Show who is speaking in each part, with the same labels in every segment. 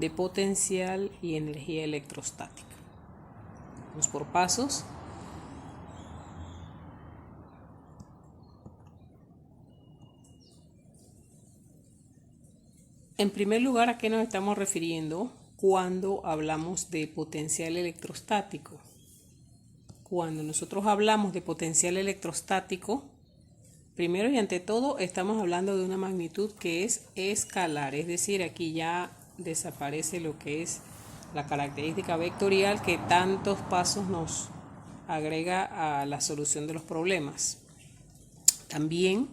Speaker 1: de potencial y energía electrostática. Vamos por pasos. En primer lugar, ¿a qué nos estamos refiriendo cuando hablamos de potencial electrostático? Cuando nosotros hablamos de potencial electrostático, primero y ante todo estamos hablando de una magnitud que es escalar, es decir, aquí ya desaparece lo que es la característica vectorial que tantos pasos nos agrega a la solución de los problemas. También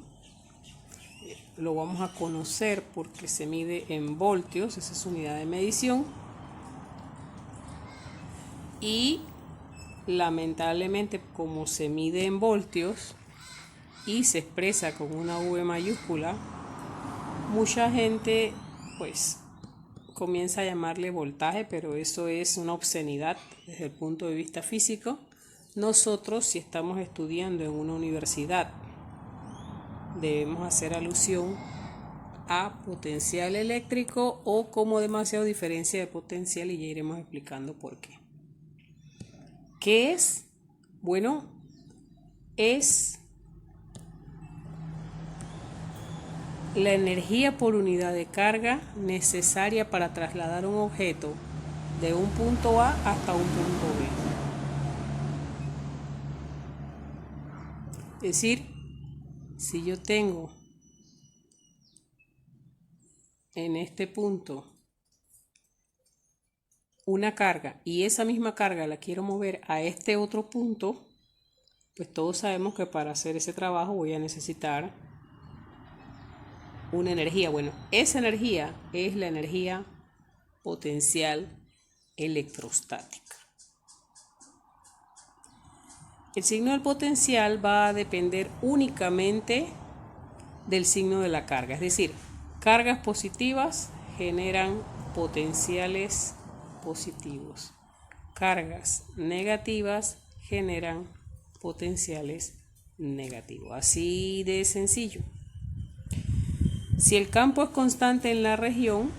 Speaker 1: lo vamos a conocer porque se mide en voltios, esa es su unidad de medición. Y lamentablemente, como se mide en voltios y se expresa con una V mayúscula, mucha gente pues comienza a llamarle voltaje, pero eso es una obscenidad desde el punto de vista físico. Nosotros, si estamos estudiando en una universidad, debemos hacer alusión a potencial eléctrico o como demasiado diferencia de potencial, y ya iremos explicando por qué. ¿Qué es? Bueno, es la energía por unidad de carga necesaria para trasladar un objeto de un punto A hasta un punto B. Es decir, si yo tengo en este punto una carga y esa misma carga la quiero mover a este otro punto, pues todos sabemos que para hacer ese trabajo voy a necesitar una energía. Bueno, esa energía es la energía potencial electrostática. El signo del potencial va a depender únicamente del signo de la carga, es decir, cargas positivas generan potenciales positivos, cargas negativas generan potenciales negativos, así de sencillo. Si el campo es constante en la región,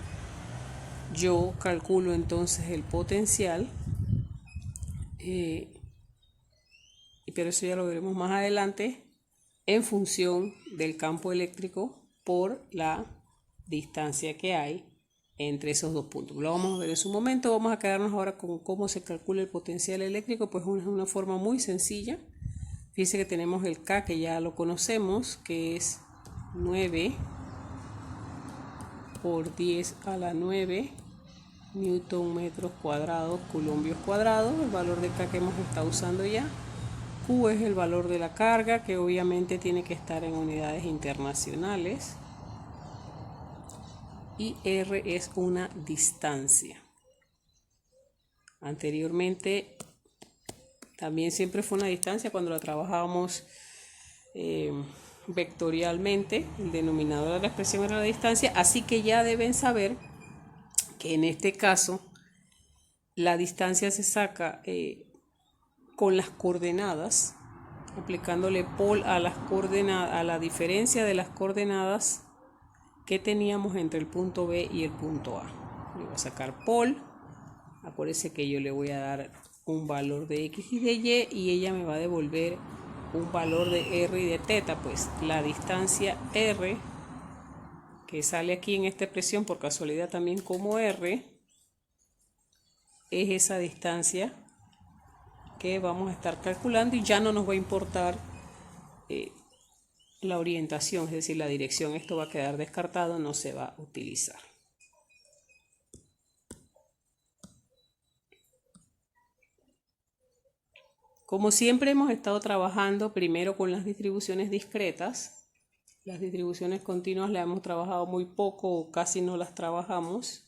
Speaker 1: yo calculo entonces el potencial, pero eso ya lo veremos más adelante, en función del campo eléctrico por la distancia que hay entre esos dos puntos. Lo vamos a ver en su momento. Vamos a quedarnos ahora con cómo se calcula el potencial eléctrico, pues es una forma muy sencilla. Fíjense que tenemos el K, que ya lo conocemos, que es 9 por 10 a la 9 newton metros cuadrados, columbios cuadrados, el valor de K que hemos estado usando ya. Q es el valor de la carga, que obviamente tiene que estar en unidades internacionales. Y R es una distancia. Anteriormente también siempre fue una distancia cuando la trabajábamos vectorialmente. El denominador de la expresión era la distancia, así que ya deben saber que en este caso la distancia se saca con las coordenadas, aplicándole pol a las coordenadas, a la diferencia de las coordenadas que teníamos entre el punto B y el punto A. Le voy a sacar pol. Acuérdense que yo le voy a dar un valor de X y de Y y ella me va a devolver un valor de R y de teta. Pues la distancia R, que sale aquí en esta expresión por casualidad también como R, es esa distancia que vamos a estar calculando, y ya no nos va a importar la orientación, es decir, la dirección. Esto va a quedar descartado, no se va a utilizar. Como siempre hemos estado trabajando primero con las distribuciones discretas. Las distribuciones continuas las hemos trabajado muy poco o casi no las trabajamos,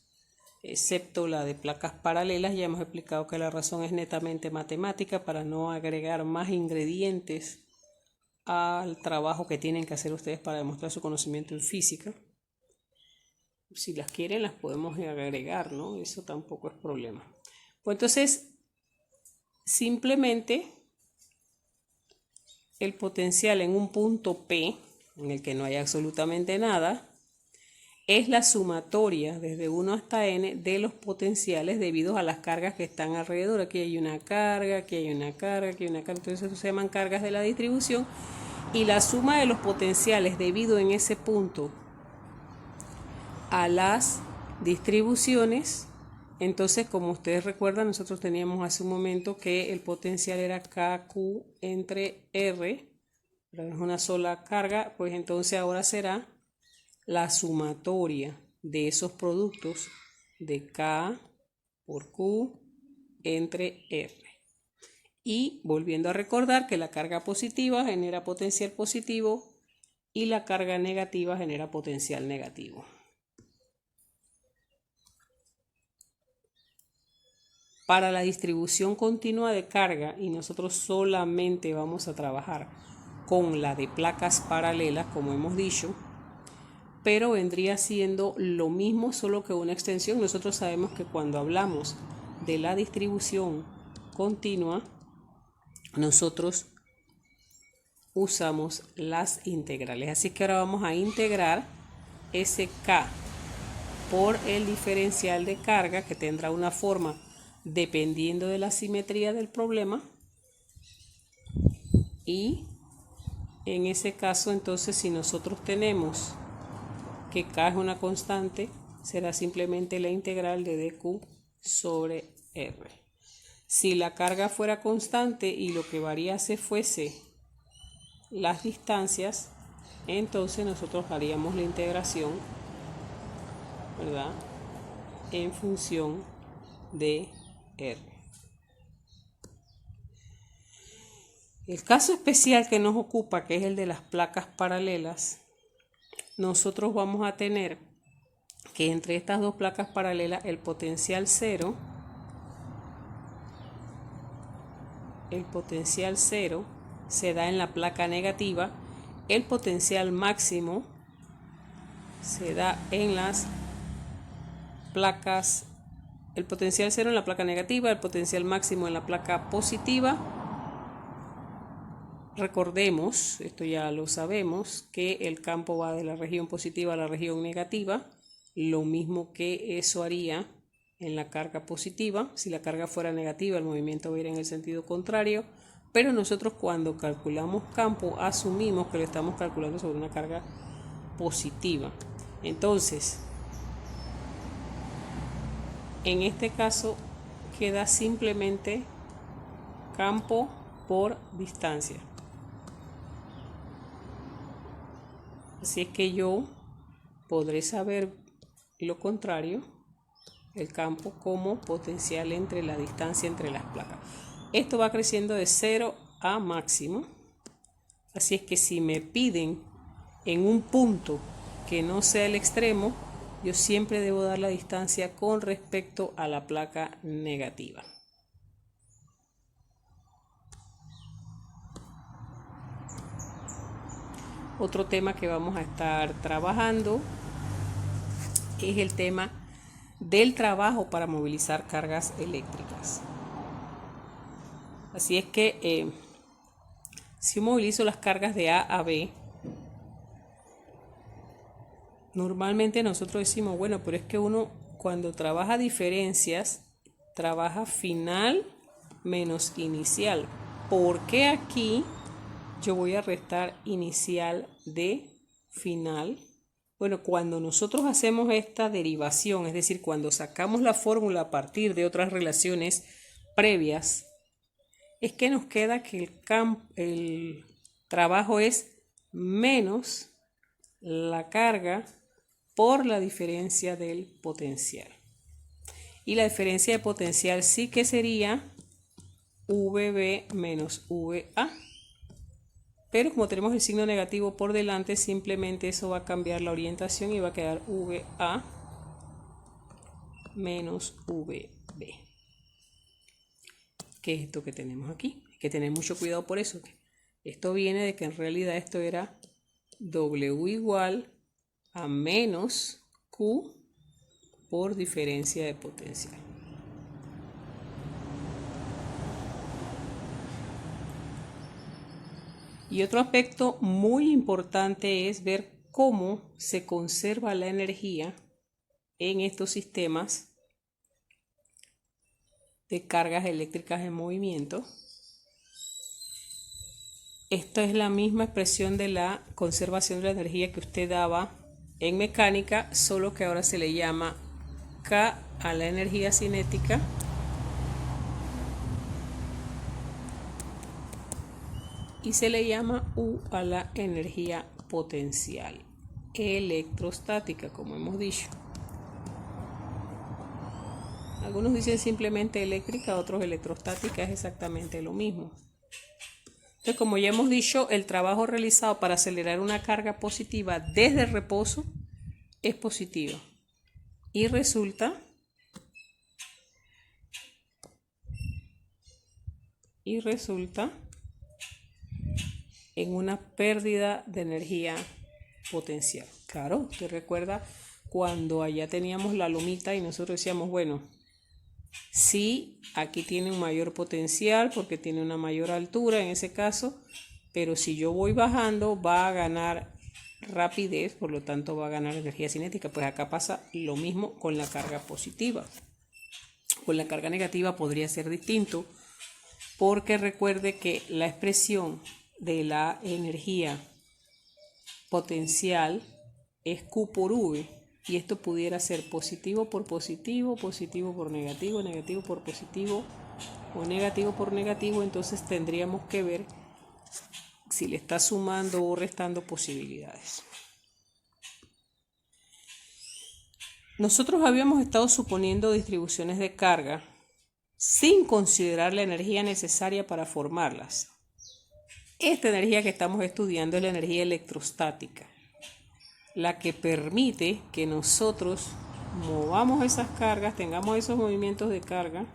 Speaker 1: excepto la de placas paralelas. Ya hemos explicado que la razón es netamente matemática para no agregar más ingredientes al trabajo que tienen que hacer ustedes para demostrar su conocimiento en física. Si las quieren las podemos agregar, ¿no? Eso tampoco es problema. Pues entonces, simplemente el potencial en un punto P, en el que no hay absolutamente nada, es la sumatoria desde 1 hasta n de los potenciales debido a las cargas que están alrededor. Aquí hay una carga, aquí hay una carga, aquí hay una carga. Entonces eso se llaman cargas de la distribución. Y la suma de los potenciales debido en ese punto a las distribuciones. Entonces, como ustedes recuerdan, nosotros teníamos hace un momento que el potencial era KQ entre R, pero es una sola carga, pues entonces ahora será la sumatoria de esos productos de K por Q entre R. Y volviendo a recordar que la carga positiva genera potencial positivo y la carga negativa genera potencial negativo. Para la distribución continua de carga, y nosotros solamente vamos a trabajar con la de placas paralelas, como hemos dicho, pero vendría siendo lo mismo, solo que una extensión. Nosotros sabemos que cuando hablamos de la distribución continua, nosotros usamos las integrales. Así que ahora vamos a integrar ese K por el diferencial de carga, que tendrá una forma dependiendo de la simetría del problema, y en ese caso entonces si nosotros tenemos que K es una constante, será simplemente la integral de dq sobre R. Si la carga fuera constante y lo que variase fuese las distancias, entonces nosotros haríamos la integración, ¿verdad?, en función de R. El caso especial que nos ocupa, que es el de las placas paralelas, nosotros vamos a tener que entre estas dos placas paralelas el potencial cero se da en la placa negativa, el potencial máximo se da en las placas, el potencial cero en la placa negativa, el potencial máximo en la placa positiva. Recordemos, esto ya lo sabemos, que el campo va de la región positiva a la región negativa, lo mismo que eso haría en la carga positiva. Si la carga fuera negativa, el movimiento va a ir en el sentido contrario, pero nosotros cuando calculamos campo asumimos que lo estamos calculando sobre una carga positiva. Entonces, en este caso queda simplemente campo por distancia. Así es que yo podré saber lo contrario, el campo como potencial entre la distancia entre las placas. Esto va creciendo de 0 a máximo. Así es que si me piden en un punto que no sea el extremo, yo siempre debo dar la distancia con respecto a la placa negativa. Otro tema que vamos a estar trabajando es el tema del trabajo para movilizar cargas eléctricas. Así es que si yo movilizo las cargas de A a B, normalmente nosotros decimos, bueno, pero es que uno cuando trabaja diferencias, trabaja final menos inicial. ¿Por qué aquí yo voy a restar inicial de final? Bueno, cuando nosotros hacemos esta derivación, es decir, cuando sacamos la fórmula a partir de otras relaciones previas, es que nos queda que el trabajo es menos la carga por la diferencia del potencial. Y la diferencia de potencial sí que sería VB menos VA. Pero como tenemos el signo negativo por delante, simplemente eso va a cambiar la orientación y va a quedar VA menos VB. ¿Qué es esto que tenemos aquí? Hay que tener mucho cuidado por eso. Esto viene de que en realidad esto era W igual a menos Q por diferencia de potencial. Y otro aspecto muy importante es ver cómo se conserva la energía en estos sistemas de cargas eléctricas en movimiento. Esta es la misma expresión de la conservación de la energía que usted daba en mecánica, solo que ahora se le llama K a la energía cinética y se le llama U a la energía potencial electrostática, como hemos dicho. Algunos dicen simplemente eléctrica, otros electrostática, es exactamente lo mismo. Entonces, como ya hemos dicho, el trabajo realizado para acelerar una carga positiva desde el reposo es positivo y resulta en una pérdida de energía potencial. Claro, usted recuerda cuando allá teníamos la lomita y nosotros decíamos, bueno, sí, aquí tiene un mayor potencial porque tiene una mayor altura en ese caso, pero si yo voy bajando va a ganar rapidez, por lo tanto va a ganar energía cinética. Pues acá pasa lo mismo con la carga positiva. Con la carga negativa podría ser distinto, porque recuerde que la expresión de la energía potencial es Q por V, y esto pudiera ser positivo por positivo, positivo por negativo, negativo por positivo o negativo por negativo. Entonces tendríamos que ver si le está sumando o restando posibilidades. Nosotros habíamos estado suponiendo distribuciones de carga sin considerar la energía necesaria para formarlas. Esta energía que estamos estudiando es la energía electrostática, la que permite que nosotros movamos esas cargas, tengamos esos movimientos de carga,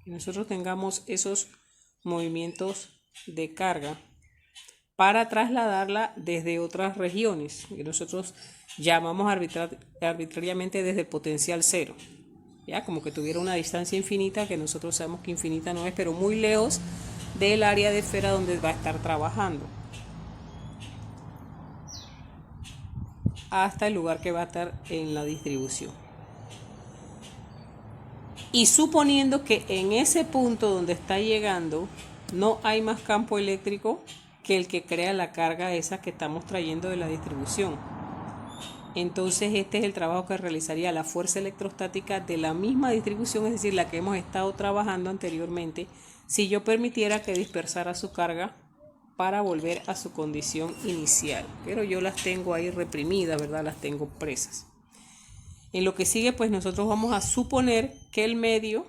Speaker 1: que nosotros tengamos esos movimientos de carga para trasladarla desde otras regiones, que nosotros llamamos arbitrariamente desde el potencial cero. Ya, como que tuviera una distancia infinita, que nosotros sabemos que infinita no es, pero muy lejos del área de esfera donde va a estar trabajando, hasta el lugar que va a estar en la distribución. Y suponiendo que en ese punto donde está llegando no hay más campo eléctrico que el que crea la carga esa que estamos trayendo de la distribución, entonces este es el trabajo que realizaría la fuerza electrostática de la misma distribución, es decir, la que hemos estado trabajando anteriormente, si yo permitiera que dispersara su carga para volver a su condición inicial. Pero yo las tengo ahí reprimidas, ¿verdad? Las tengo presas. En lo que sigue, pues nosotros vamos a suponer que el medio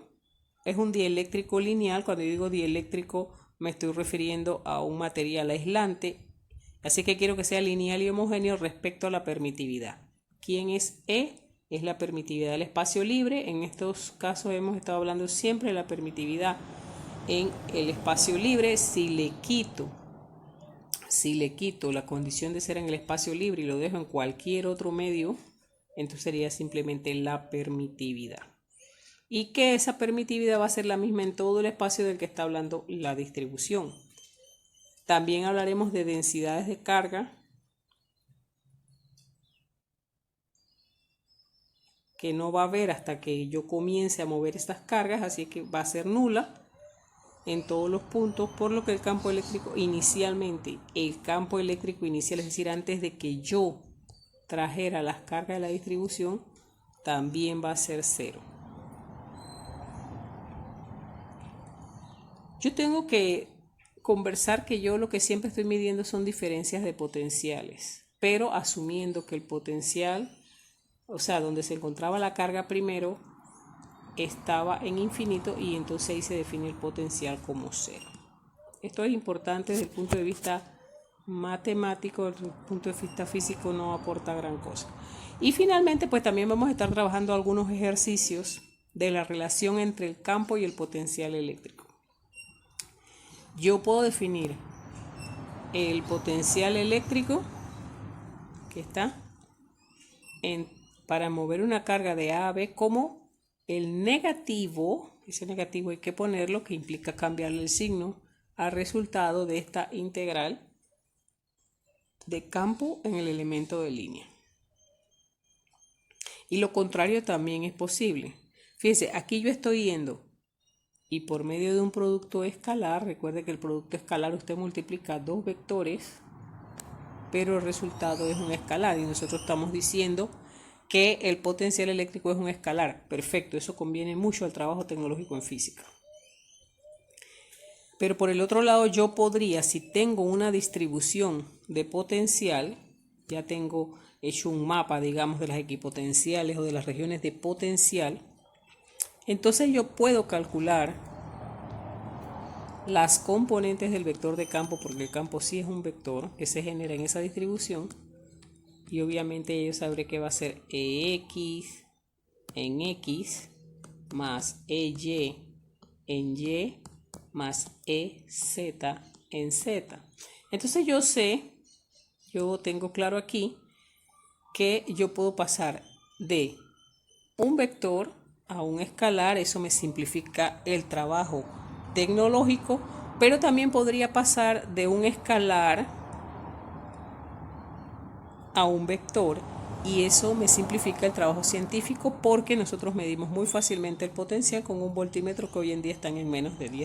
Speaker 1: es un dieléctrico lineal. Cuando yo digo dieléctrico me estoy refiriendo a un material aislante. Así que quiero que sea lineal y homogéneo respecto a la permitividad. ¿Quién es E? Es la permitividad del espacio libre. En estos casos hemos estado hablando siempre de la permitividad en el espacio libre. Si le quito la condición de ser en el espacio libre y lo dejo en cualquier otro medio, entonces sería simplemente la permitividad. Y que esa permitividad va a ser la misma en todo el espacio del que está hablando la distribución. También hablaremos de densidades de carga, que no va a haber hasta que yo comience a mover estas cargas, así que va a ser nula en todos los puntos, por lo que el campo eléctrico inicial, es decir, antes de que yo trajera las cargas de la distribución, también va a ser cero. Yo tengo que conversar que yo lo que siempre estoy midiendo son diferencias de potenciales, pero asumiendo que el potencial, o sea, donde se encontraba la carga primero, estaba en infinito, y entonces ahí se define el potencial como cero. Esto es importante desde el punto de vista matemático. Desde el punto de vista físico no aporta gran cosa. Y finalmente, pues también vamos a estar trabajando algunos ejercicios de la relación entre el campo y el potencial eléctrico. Yo puedo definir el potencial eléctrico que está para mover una carga de A a B como el negativo. Ese negativo hay que ponerlo, que implica cambiarle el signo al resultado de esta integral de campo en el elemento de línea. Y lo contrario también es posible. Fíjense, aquí yo estoy yendo y por medio de un producto escalar, recuerde que el producto escalar usted multiplica dos vectores, pero el resultado es un escalar y nosotros estamos diciendo que el potencial eléctrico es un escalar. Perfecto, eso conviene mucho al trabajo tecnológico en física. Pero por el otro lado yo podría, si tengo una distribución de potencial, ya tengo hecho un mapa, digamos, de las equipotenciales o de las regiones de potencial, entonces yo puedo calcular las componentes del vector de campo, porque el campo sí es un vector que se genera en esa distribución, y obviamente yo sabré que va a ser EX en X más EY en Y más EZ en Z. Entonces yo tengo claro aquí que yo puedo pasar de un vector a un escalar. Eso me simplifica el trabajo tecnológico, pero también podría pasar de un escalar a un vector y eso me simplifica el trabajo científico porque nosotros medimos muy fácilmente el potencial con un voltímetro que hoy en día están en menos de 10